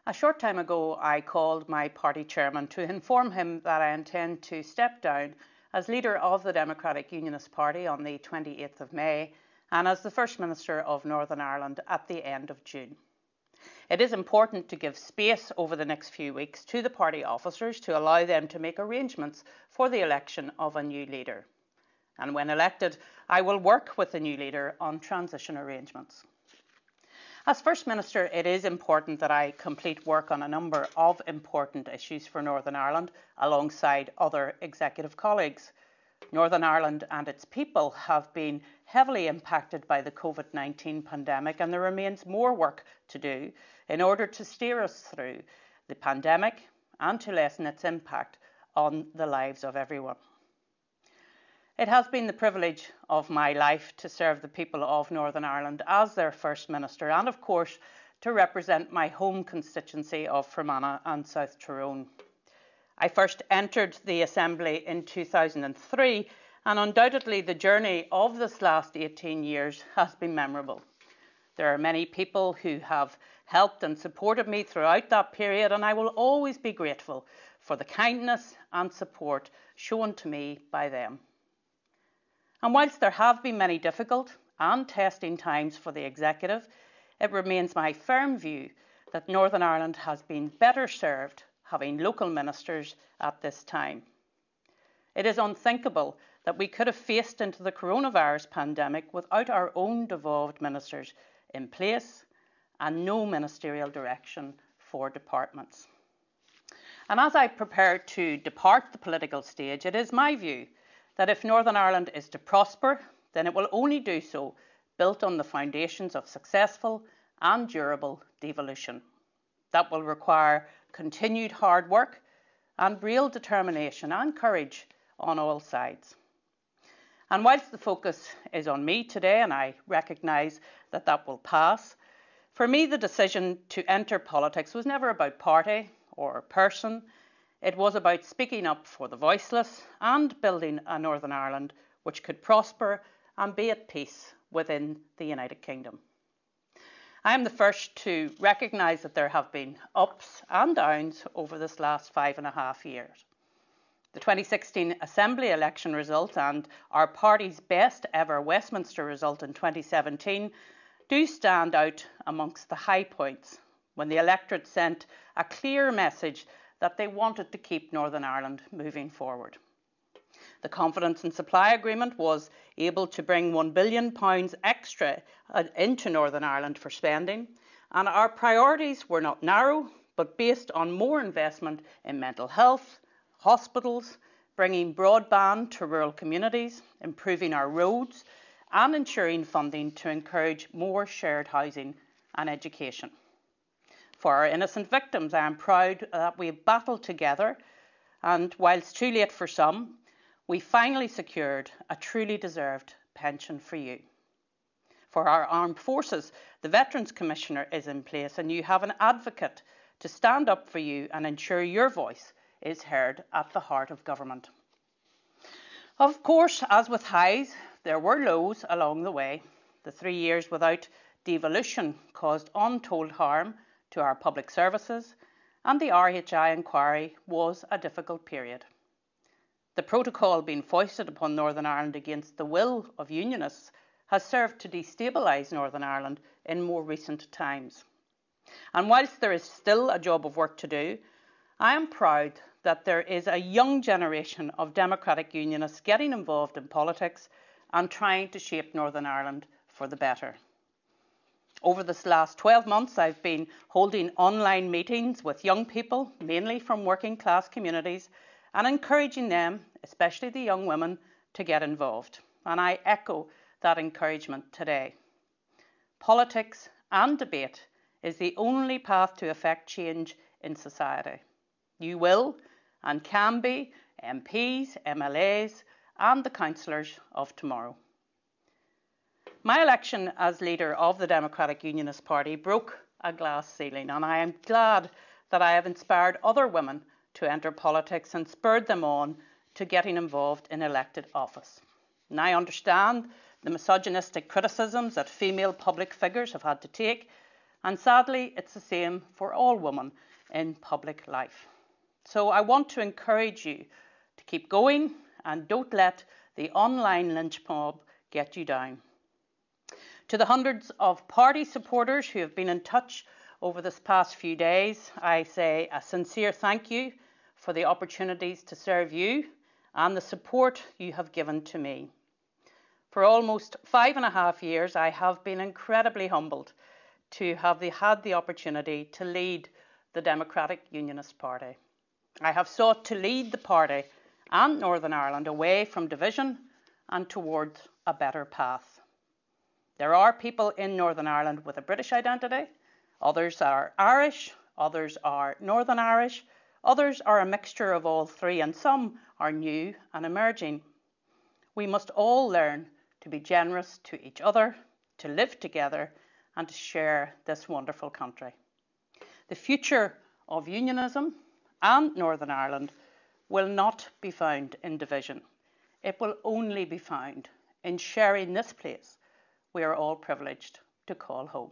A short time ago, I called my party chairman to inform him that I intend to step down as leader of the Democratic Unionist Party on the 28th of May and as the First Minister of Northern Ireland at the end of June. It is important to give space over the next few weeks to the party officers to allow them to make arrangements for the election of a new leader. And when elected, I will work with the new leader on transition arrangements. As First Minister, it is important that I complete work on a number of important issues for Northern Ireland alongside other executive colleagues. Northern Ireland and its people have been heavily impacted by the COVID-19 pandemic, and there remains more work to do in order to steer us through the pandemic and to lessen its impact on the lives of everyone. It has been the privilege of my life to serve the people of Northern Ireland as their First Minister and, of course, to represent my home constituency of Fermanagh and South Tyrone. I first entered the Assembly in 2003, and undoubtedly the journey of this last 18 years has been memorable. There are many people who have helped and supported me throughout that period, and I will always be grateful for the kindness and support shown to me by them. And whilst there have been many difficult and testing times for the Executive, it remains my firm view that Northern Ireland has been better served having local ministers at this time. It is unthinkable that we could have faced into the coronavirus pandemic without our own devolved ministers in place and no ministerial direction for departments. And as I prepare to depart the political stage, it is my view that if Northern Ireland is to prosper, then it will only do so built on the foundations of successful and durable devolution. That will require continued hard work and real determination and courage on all sides. And whilst the focus is on me today, and I recognise that that will pass, for me the decision to enter politics was never about party or person. It was about speaking up for the voiceless and building a Northern Ireland which could prosper and be at peace within the United Kingdom. I am the first to recognise that there have been ups and downs over this last 5.5 years. The 2016 Assembly election result and our party's best ever Westminster result in 2017 do stand out amongst the high points when the electorate sent a clear message that they wanted to keep Northern Ireland moving forward. The Confidence and Supply Agreement was able to bring £1 billion extra into Northern Ireland for spending, and our priorities were not narrow, but based on more investment in mental health, hospitals, bringing broadband to rural communities, improving our roads, and ensuring funding to encourage more shared housing and education. For our innocent victims, I am proud that we have battled together, and whilst too late for some, we finally secured a truly deserved pension for you. For our armed forces, the Veterans Commissioner is in place, and you have an advocate to stand up for you and ensure your voice is heard at the heart of government. Of course, as with highs, there were lows along the way. The 3 years without devolution caused untold harm to our public services, and the RHI inquiry was a difficult period. The protocol being foisted upon Northern Ireland against the will of Unionists has served to destabilise Northern Ireland in more recent times. And whilst there is still a job of work to do, I am proud that there is a young generation of Democratic Unionists getting involved in politics and trying to shape Northern Ireland for the better. Over this last 12 months, I've been holding online meetings with young people, mainly from working class communities, and encouraging them, especially the young women, to get involved. And I echo that encouragement today. Politics and debate is the only path to effect change in society. You will and can be MPs, MLAs, and the councillors of tomorrow. My election as leader of the Democratic Unionist Party broke a glass ceiling, and I am glad that I have inspired other women to enter politics and spurred them on to getting involved in elected office. And I understand the misogynistic criticisms that female public figures have had to take, And sadly, it's the same for all women in public life. So I want to encourage you to keep going and don't let the online lynch mob get you down. To the hundreds of party supporters who have been in touch over this past few days, I say a sincere thank you for the opportunities to serve you and the support you have given to me. For almost 5.5 years, I have been incredibly humbled to have had the opportunity to lead the Democratic Unionist Party. I have sought to lead the party and Northern Ireland away from division and towards a better path. There are people in Northern Ireland with a British identity, others are Irish, others are Northern Irish, others are a mixture of all three, and some are new and emerging. We must all learn to be generous to each other, to live together, and to share this wonderful country. The future of unionism and Northern Ireland will not be found in division. It will only be found in sharing this place we are all privileged to call home.